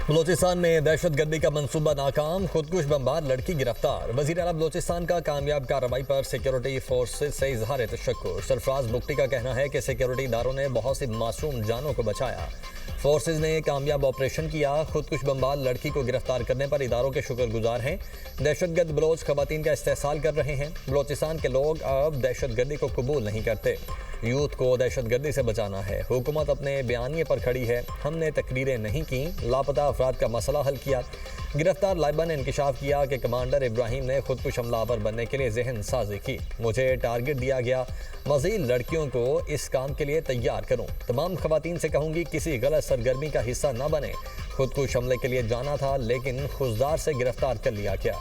बलोचिस्तान में दहशतगर्दी का मंसूबा नाकाम, खुदकुश बमबार लड़की गिरफ्तार। वजीर आला बलोचिस्तान का कामयाब कार्रवाई पर सिक्योरिटी फोर्सेज से इजहार तशक्कुर। सरफराज बुगटी का कहना है कि सिक्योरिटी इदारों ने बहुत सी मासूम जानों को बचाया। फोर्सेज ने कामयाब ऑपरेशन किया, खुदकुश बमबार लड़की को गिरफ्तार करने पर इदारों के शुक्रगुजार हैं। दहशतगर्द बलोच खवातीन का इस्तेहसाल कर रहे हैं। बलोचिस्तान के लोग अब दहशतगर्दी को कबूल नहीं करते। यूथ को दहशतगर्दी से बचाना है। हुकूमत अपने बयानिए पर खड़ी है। हमने तकरीरें नहीं की, लापता अफराद का मसला हल किया। गिरफ्तार लाइबा ने इंकशाफ किया कि कमांडर इब्राहिम ने खुदकुश हमलावर बनने के लिए जहन साजी की। मुझे टारगेट दिया गया, मज़ीद लड़कियों को इस काम के लिए तैयार करूं। तमाम खवातीन से कहूंगी किसी गलत सरगर्मी का हिस्सा न बने। खुदकुश हमले के लिए जाना था लेकिन खुजदार से गिरफ्तार कर लिया गया।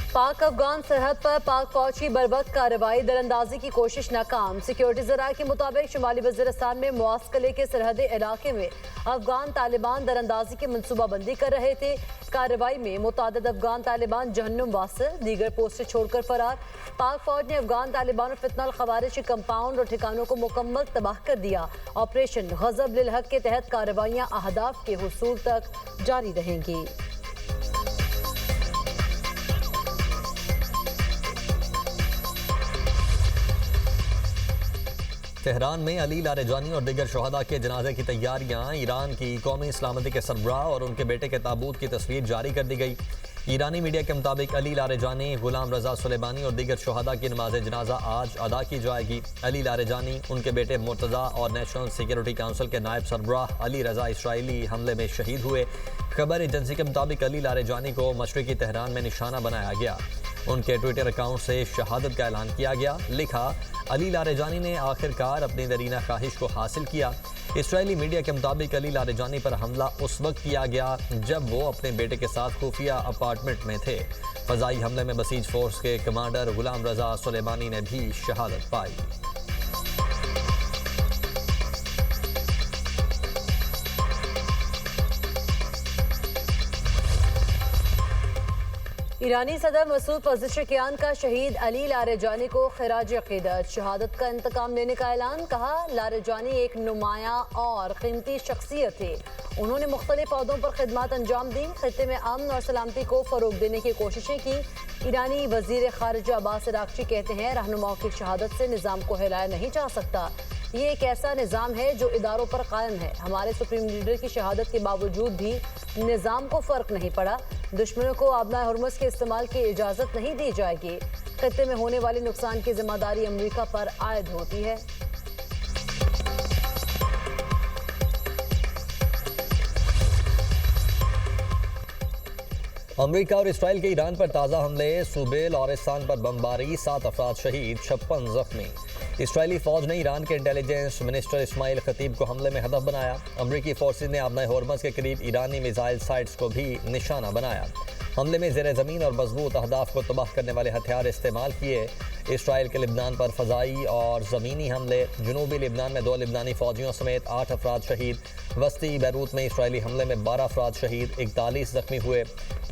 पाक अफगान सरहद पर पाक फौज की बर्बक कार्रवाई, दरअंदाजी की कोशिश नाकाम। सिक्योरिटी जराये के मुताबिक शुमाली वज़ीरिस्तान में मुआस्कले के सरहदी इलाके में अफगान तालिबान दरअंदाजी की मनसूबाबंदी कर रहे थे। कार्रवाई में मुतादिद अफगान तालिबान जहन्नुम वासिल, दीगर पोस्टें छोड़कर फरार। पाक फौज ने अफगान तालिबान और फितनल खवारिज के कंपाउंड और ठिकानों को मुकम्मल तबाह कर दिया। ऑपरेशन गज़ब लिल हक के तहत कार्रवाइयाँ अहदाफ के हुसूल तक जारी रहेंगी। तेहरान में अली लारेजानी और दिगर शहदा के जनाजे की तैयारियां। ईरान की कौमी सलामती के सरबराह और उनके बेटे के ताबूत की तस्वीर जारी कर दी गई। ईरानी मीडिया के मुताबिक अली लारेजानी, गुलाम रजा सुलेमानी और दिगर शहदा की नमाज जनाजा आज अदा की जाएगी। अली लारेजानी, उनके बेटे मुर्तज़ा और नेशनल सिक्योरिटी काउंसिल के नायब सरबराह अली रजा इसराइली हमले में शहीद हुए। खबर एजेंसी के मुताबिक अली लारेजानी को मशरिकी तेहरान में निशाना बनाया गया। उनके ट्विटर अकाउंट से शहादत का ऐलान किया गया। लिखा, अली लारेजानी ने आखिरकार अपनी दरीना ख्वाहिश को हासिल किया। इसराइली मीडिया के मुताबिक अली लारेजानी पर हमला उस वक्त किया गया जब वो अपने बेटे के साथ खुफिया अपार्टमेंट में थे। फजाई हमले में बसीज फोर्स के कमांडर गुलाम रजा सुलेमानी ने भी शहादत पाई। ईरानी सदर मसूद पज़ेश्कियान का शहीद अली लारेजानी को खिराज अकीदत, शहादत का इंतकाम लेने का ऐलान। कहा, लारेजानी एक नुमायां और कीमती शख्सियत थे। उन्होंने मुख्तलिफ पौधों पर खिदमत अंजाम दी, खित्ते में अमन और सलामती को फ़रोग देने की कोशिशें की। ईरानी वज़ीर ख़ारिजा अब्बास अराग़ची कहते हैं, रहनुमाओं की शहादत से निज़ाम को हिलाया नहीं जा सकता। ये एक ऐसा निज़ाम है जो इदारों पर कायम है। हमारे सुप्रीम लीडर की शहादत के बावजूद भी निज़ाम को फ़र्क नहीं पड़ा। दुश्मनों को आबना हुर्मुज़ के इस्तेमाल की इजाज़त नहीं दी जाएगी। खित्ते में होने वाले नुकसान की जिम्मेदारी अमरीका पर आयद होती है। अमरीका और इसराइल के ईरान पर ताज़ा हमले, सूबे लॉरिस्तान पर बमबारी, 7 अफराद शहीद, 56 जख्मी। इसराइली फौज ने ईरान के इंटेलिजेंस मिनिस्टर इस्माइल खतीब को हमले में हदफ बनाया। अमरीकी फोर्सेज ने आबना हुर्मुज़ के करीब ईरानी मिसाइल साइट्स को भी निशाना बनाया। हमले में ज़ेर ज़मीन और मजबूत अहदाफ को तबाह करने वाले हथियार इस्तेमाल किए। इसराइल के लिबनान पर फ़ज़ाई और ज़मीनी हमले, जनूबी लिबनान में 2 लिबनानी फ़ौजियों समेत 8 अफराद शहीद। वस्ती बैरूत में इसराइली हमले में 12 अफराद शहीद, 41 जख्मी हुए।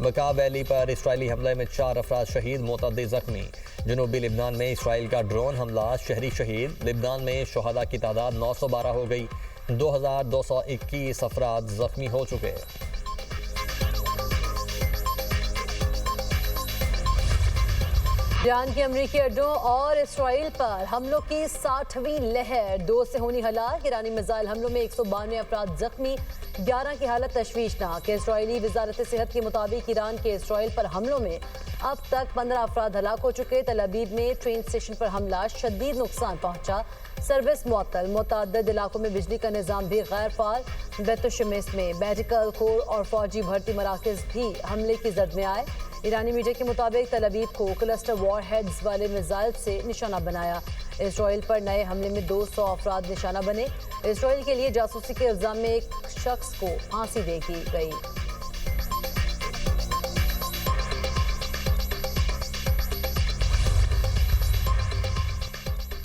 बका वैली पर इसराइली हमले में 4 अफराद शहीद, मुतअद्दिद जख्मी। जनूबी लिबनान में इसराइल का ड्रोन हमला, शहरी शहीद। लिबनान में शहदा की तादाद 912 हो गई, 2221 अफराद जख्मी हो चुके। ईरान के अमरीकी अड्डों और इसराइल पर हमलों की 60वीं लहर, 2 से होनी हलाक। ईरानी मिसाइल हमलों में 192 अफराद जख्मी, 11 की हालत तशवीशनाक। इसराइली वजारत सेहत के मुताबिक ईरान के इसराइल पर हमलों में अब तक 15 अफराद हलाक हो चुके। तल अबीब में ट्रेन स्टेशन पर हमला, शदीद नुकसान पहुंचा, सर्विस मुअत्तल। मुतअद्दिद इलाकों में बिजली का निज़ाम भी गैर फाल। बैतुल-शमिस में मेडिकल कोर और फौजी भर्ती मराकज़ भी हमले की जद में आए। ईरानी मीडिया के मुताबिक तल अबीब को क्लस्टर वॉर हेड्स वाले मिसाइल से निशाना बनाया। इसराइल पर नए हमले में 200 अफराद निशाना बने। इसराइल के लिए जासूसी के इल्ज़ाम में एक शख्स को फांसी दे दी गई।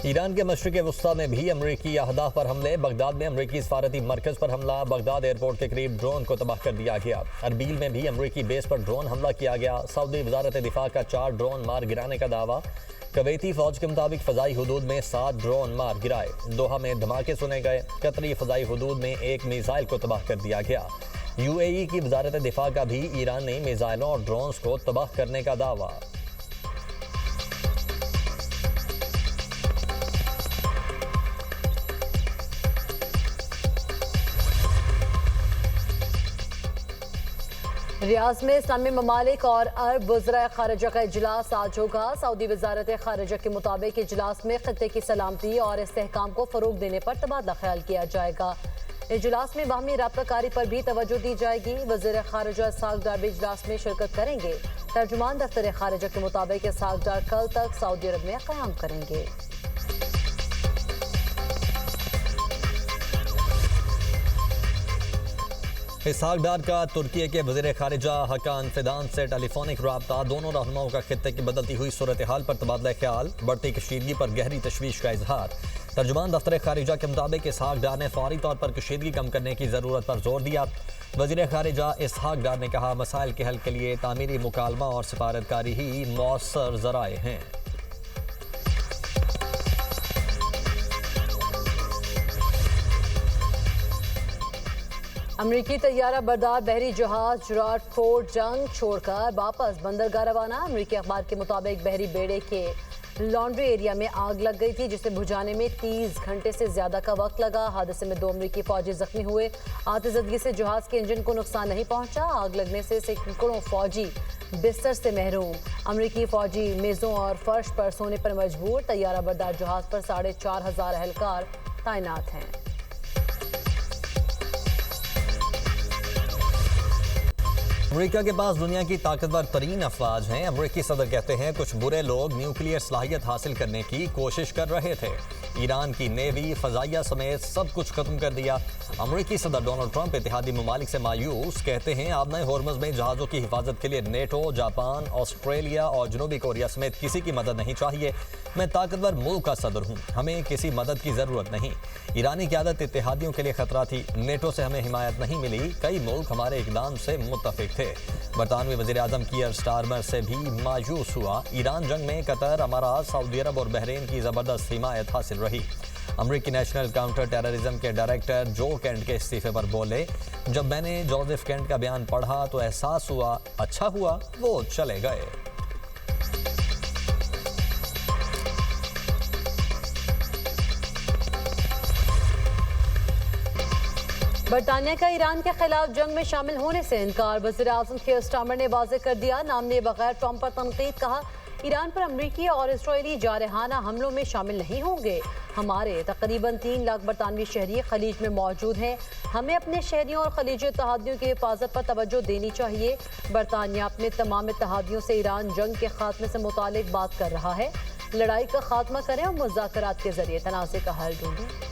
ईरान के मशरिक़ वस्ता में भी अमरीकी अहदाफ पर हमले। बगदाद में अमरीकी सफारती मरकज़ पर हमला। बगदाद एयरपोर्ट के करीब ड्रोन को तबाह कर दिया गया। अरबील में भी अमरीकी बेस पर ड्रोन हमला किया गया। सऊदी वजारत दिफा का 4 ड्रोन मार गिराने का दावा। कवैती फौज के मुताबिक फ़ज़ाई हुदूद में 7 ड्रोन मार गिराए। दोहा में धमाके सुने गए। कतरी फ़ज़ाई हुदूद में एक मिसाइल को तबाह कर दिया गया। UAE की वजारत दिफा का भी ईरानी मिसाइलों और ड्रोन्स को तबाह करने का दावा। रियाज में इस्लामी ममालिक और अरब वज़राए खारिजा का इजलास आज होगा। सऊदी वजारत खारिजा के मुताबिक इजलास में खत्ते की सलामती और इस्तेहकाम को फ़रोग देने पर तबादला ख्याल किया जाएगा। इजलास में बाहमी राबताकारी पर भी तवज्जो दी जाएगी। वज़ीर खारिजा इसहाक डार भी इजलास में शिरकत करेंगे। तर्जुमान दफ्तर खारिजा के मुताबिक इसहाक डार कल तक सऊदी अरब में क़याम करेंगे। इसहाक डार का तुर्की के वज़ीर खारिजा हकान फिदान से टेलीफोनिक रब्ता। दोनों रहनुमाओं का खित्ते की बदलती हुई सूरत हाल पर तबादला ख्याल। बढ़ती कशीदगी पर गहरी तशवीश का इजहार। तर्जुमान दफ्तर खारिजा के मुताबिक इसहाक डार ने फौरी तौर पर कशीदगी कम करने की ज़रूरत पर जोर दिया। वज़ीर खारिजा इसहाक डार ने कहा, मसाइल के हल के लिए तामीरी मुकालमा और सिफारतकारी ही मौसर ज़राए हैं। अमरीकी तैयारा बरदार बहरी जहाज जराट फोर्ट जंग छोड़कर वापस बंदरगाह रवाना। अमरीकी अखबार के मुताबिक बहरी बेड़े के लॉन्ड्री एरिया में आग लग गई थी, जिसे बुझाने में 30 घंटे से ज्यादा का वक्त लगा। हादसे में 2 अमरीकी फौजी जख्मी हुए। आतिशबाजी से जहाज के इंजन को नुकसान नहीं पहुंचा। आग लगने से सैकड़ों फौजी बिस्तर से महरूम। अमरीकी फौजी मेजों और फर्श पर सोने पर मजबूर। तैयारा बरदार जहाज पर 4,500 एहलकार तैनात हैं। अमेरिका के पास दुनिया की ताकतवर तरीन अफवाज हैं। अमेरिकी सदर कहते हैं, कुछ बुरे लोग न्यूक्लियर सलाहियत हासिल करने की कोशिश कर रहे थे। ईरान की नेवी, फजाइया समेत सब कुछ खत्म कर दिया। अमेरिकी सदर डोनाल्ड ट्रंप इत्तेहादी ममालिक से मायूस। कहते हैं, आबनाए होर्मुज़ में जहाज़ों की हिफाजत के लिए नेटो, जापान, ऑस्ट्रेलिया और जनूबी कोरिया समेत किसी की मदद नहीं चाहिए। मैं ताकतवर मुल्क का सदर हूँ, हमें किसी मदद की ज़रूरत नहीं। ईरानी क़यादत इत्तेहादियों के लिए खतरा थी। नेटो से हमें हिमायत नहीं मिली। कई मुल्क हमारे इक़दाम से मुत्तफ़िक थे। बरतानवी वज़ीर आज़म कीयर स्टारमर से भी मायूस हुआ। ईरान जंग में कतर, अमारात, सऊदी अरब और बहरीन की ज़बरदस्त हिमायत हासिल रही। अमरीकी नेशनल काउंटर टेररिज्म के डायरेक्टर जो केंट के इस्तीफे पर बोले, जब मैंने जोसेफ केंट का बयान पढ़ा तो एहसास हुआ, अच्छा हुआ वो चले गए। बरतानिया का ईरान के खिलाफ जंग में शामिल होने से इनकार। वज़ीर आज़म कीयर स्टारमर ने वाज़ेह कर दिया, नाम लिए बगैर ट्रंप पर तनकीद। कहा, ईरान पर अमरीकी और इसराइली जारहाना हमलों में शामिल नहीं होंगे। हमारे तकरीबन 3 लाख बरतानवी शहरी खलीज में मौजूद हैं। हमें अपने शहरियों और खलीजी इत्तेहादियों की हिफाजत पर तवज्जो देनी चाहिए। बरतानिया अपने तमाम इत्तेहादियों से ईरान जंग के खात्मे से मुतालिक बात कर रहा है। लड़ाई का खात्मा करें और मुज़ाकरात के जरिए तनाज़े का हल ढूंढें।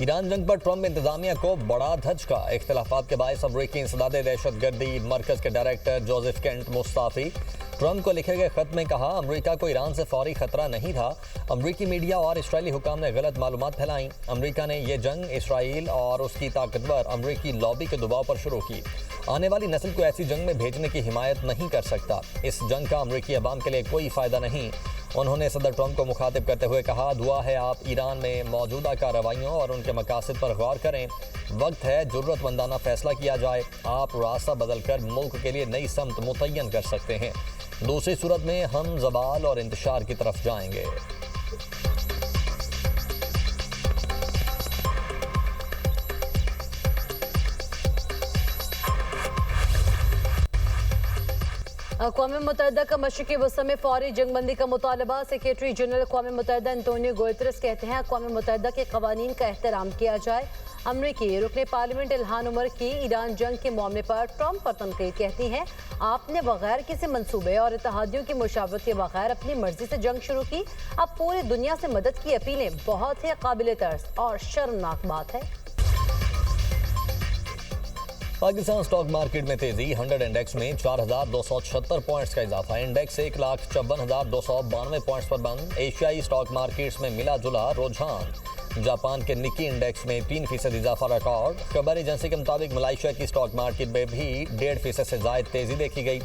ईरान जंग पर ट्रंप इंतजामिया को बड़ा धचका। इख्तिलाफात के बायस अमरीकी इंसदाद दहशतगर्दी मरकज़ के director Joseph Kent Mustafi. Trump को लिखे गए खत में कहा, अमरीका को ईरान से फौरी खतरा नहीं था। अमरीकी मीडिया और इसराइली हुकाम ने गलत मालूमात फैलाई। अमरीका ने यह जंग इसराइल और उसकी ताकतवर अमरीकी लॉबी के दबाव पर शुरू की। आने वाली नस्ल को ऐसी जंग में भेजने की हिमायत नहीं कर सकता। इस जंग का अमरीकी अवाम के लिए कोई फ़ायदा नहीं। उन्होंने सदर ट्रंप को मुखातिब करते हुए कहा, दुआ है आप ईरान में मौजूदा कार्रवाइयों और उनके मकासद पर गौर करें। वक्त है जुर्रतमंदाना फैसला किया जाए। आप रास्ता बदलकर मुल्क के लिए नई समत मुतय्यन कर सकते हैं। दूसरी सूरत में हम ज़वाल और इंतशार की तरफ जाएंगे। अक़वाम मुत्तहिदा का मशरिक़ी वस्ता में फौरी जंगबंदी का मुतालबा। सेक्रेटरी जनरल अक़वाम मुत्तहिदा एंटोनियो गुतेरेस कहते हैं, अक़वाम मुत्तहिदा के क़वानीन का एहतराम किया जाए। अमरीकी रुकने पार्लियामेंट इल्हान उमर की ईरान जंग के मामले पर ट्रंप पर तनकीद। कहती हैं, आपने बगैर किसी मंसूबे और इत्तेहादियों की मुशावरत के बगैर अपनी मर्जी से जंग शुरू की। अब पूरी दुनिया से मदद की अपीलें बहुत ही काबिल तर्स और शर्मनाक बात है। पाकिस्तान स्टॉक मार्केट में तेजी, 100 इंडेक्स में 4,276 पॉइंट्स का इजाफा। इंडेक्स 1,54,292 पॉइंट्स पर बंद। एशियाई स्टॉक मार्केट्स में मिला जुला रुझान। जापान के निक्की इंडेक्स में 3% इजाफा रिकॉर्ड। खबर एजेंसी के मुताबिक मलेशिया की स्टॉक मार्केट में भी 1.5% से ज्यादा तेजी देखी गई।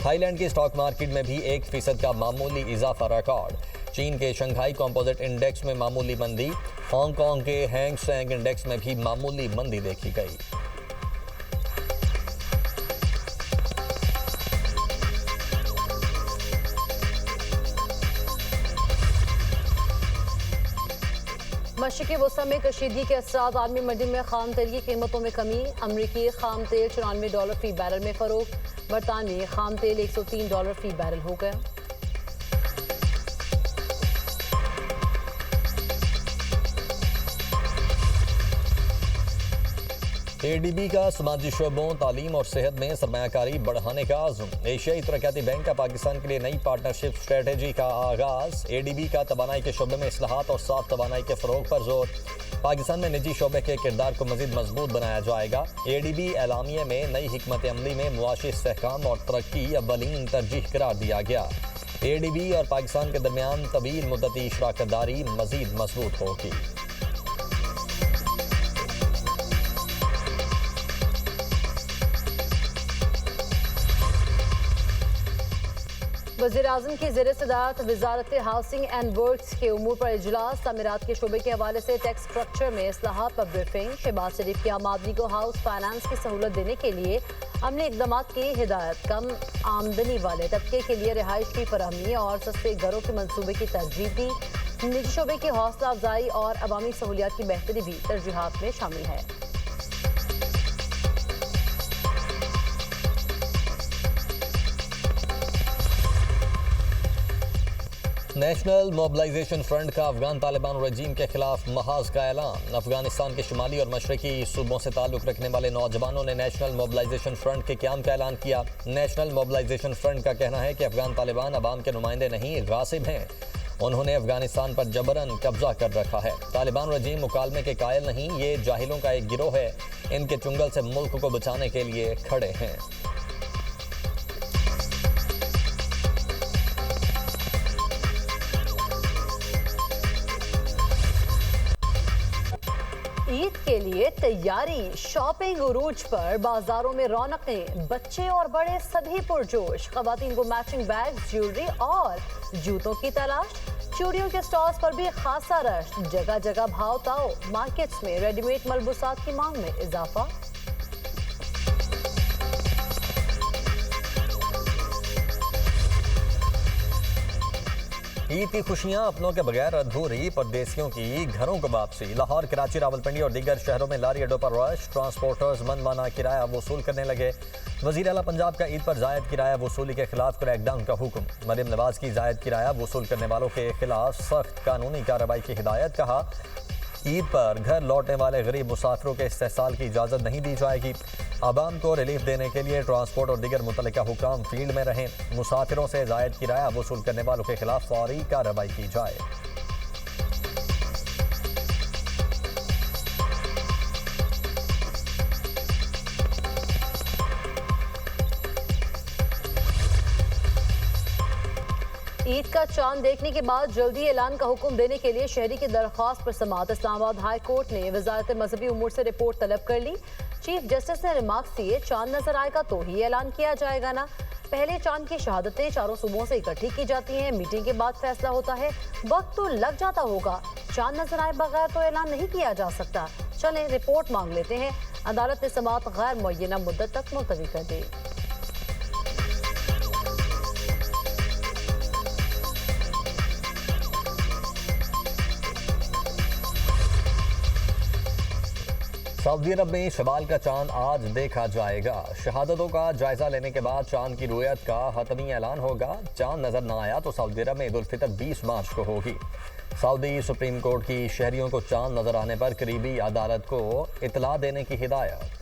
थाईलैंड की स्टॉक मार्केट में भी 1% का मामूली इजाफा रिकॉर्ड। चीन के शंघाई कंपोजिट इंडेक्स में मामूली मंदी। हांगकांग के हैंग सेंग इंडेक्स में भी मामूली मंदी देखी गई। मशरक़ी वसा में कशीदगी के असरात, आलमी मंडी में खाम तेल की कीमतों में कमी। अमरीकी खाम तेल $94 फी बैरल में फरोख्त। बरतानवी खाम तेल $103 फी बैरल हो गया। एडीबी का समाजी शोबों, तालीम और सेहत में सरमायाकारी बढ़ाने का आज़म। एशियाई तरक्याती बैंक का पाकिस्तान के लिए नई पार्टनरशिप स्ट्रेटेजी का आगाज। एडीबी का तवानाई के शोबे में इस्लाहात और साफ तवानाई के फरोग पर जोर। पाकिस्तान में निजी शोबे के किरदार को मजीद मजबूत बनाया जाएगा। एडीबी एलामिया में नई हिकमत अमली में मुआशी इस्तेहकाम और तरक्की अव्वलीन तरजीह करार दिया गया। एडीबी और पाकिस्तान के दरमियान तवील मुद्दती शराकतदारी मजीद मजबूत होगी। वज़ीर-ए-आज़म की ज़ेर सदारत वज़ारत हाउसिंग एंड वर्क्स के उमूर पर इजलास। तमीरात के शोबे के हवाले से टैक्स स्ट्रक्चर में इस्लाहात पर ब्रीफिंग। शहबाज शरीफ की आम आदमी को हाउस फाइनेंस की सहूलत देने के लिए अमली इक़दाम की हिदायत। कम आमदनी वाले तबके के लिए रिहाइश की फराहमी और सस्ते घरों के मनसूबे की तरजीह दी। निजी शोबे की हौसला अफजाई और अवामी सहूलियात की बेहतरी भी तरजीहात में शामिल है। नेशनल मोबिलाइजेशन फ्रंट का अफगान तालिबान रजीम के खिलाफ महाज का ऐलान। अफगानिस्तान के शुमाली और मशरकी सूबों से ताल्लुक रखने वाले नौजवानों ने नेशनल मोबिलाइजेशन फ्रंट के क़याम का ऐलान किया। नेशनल मोबिलाइजेशन फ्रंट का कहना है कि अफगान तालिबान अवाम के नुमाइंदे नहीं, गासिब हैं। उन्होंने अफगानिस्तान पर जबरन कब्जा कर रखा है। तालिबान रजीम मुकालमे के कायल नहीं, ये जाहिलों का एक गिरोह है। इनके चुंगल से मुल्क को बचाने के लिए खड़े हैं। ईद के लिए तैयारी, शॉपिंग उरूज पर, बाजारों में रौनकें, बच्चे और बड़े सभी पुरजोश। खवातीन को मैचिंग बैग, ज्वेलरी और जूतों की तलाश। चूड़ियों के स्टॉल्स पर भी खासा रश। जगह जगह भाव ताओ। मार्केट्स में रेडीमेड मलबूसात की मांग में इजाफा। ईद की खुशियां अपनों के बगैर अधूरी, परदेसियों की घरों को वापसी। लाहौर, कराची, रावलपिंडी और दीगर शहरों में लारी अड्डों पर रश। ट्रांसपोर्टर्स मनमाना किराया वसूल करने लगे। वजीर आला पंजाब का ईद पर जायद किराया वसूली के खिलाफ क्रैकडाउन का हुक्म। मरियम नवाज की जायद किराया वसूल करने वालों के खिलाफ सख्त कानूनी कार्रवाई की हिदायत। कहा, ईद पर घर लौटने वाले गरीब मुसाफिरों के इस्तेहसाल की इजाज़त नहीं दी जाएगी। आवाम को रिलीफ देने के लिए ट्रांसपोर्ट और दीगर मुतल्लिका हुक्काम फील्ड में रहें। मुसाफिरों से जायद किराया वसूल करने वालों के खिलाफ फौरी कार्रवाई की जाए। ईद का चांद देखने के बाद जल्दी ऐलान का हुक्म देने के लिए शहरी की दरख्वास्त पर समाअत। इस्लामाबाद हाई कोर्ट ने वजारत मजहबी उमूर से रिपोर्ट तलब कर ली। चीफ जस्टिस ने रिमार्क्स दिए, चांद नजर आएगा तो ही ऐलान किया जाएगा ना। पहले चांद की शहादतें चारों सूबों से इकट्ठी की जाती हैं, मीटिंग के बाद फैसला होता है। वक्त तो लग जाता होगा, चांद नजर आए बगैर तो ऐलान नहीं किया जा सकता। चलें रिपोर्ट मांग लेते हैं। अदालत ने समाअत गैर मुअय्यना मुद्दत तक मुलतवी कर दी। सऊदी अरब में शवाल का चांद आज देखा जाएगा। शहादतों का जायजा लेने के बाद चांद की रुयत का हतमी ऐलान होगा। चांद नजर न आया तो सऊदी अरब में ईद उल फितर 20 मार्च को होगी। सऊदी सुप्रीम कोर्ट की शहरियों को चांद नजर आने पर करीबी अदालत को इतला देने की हिदायत।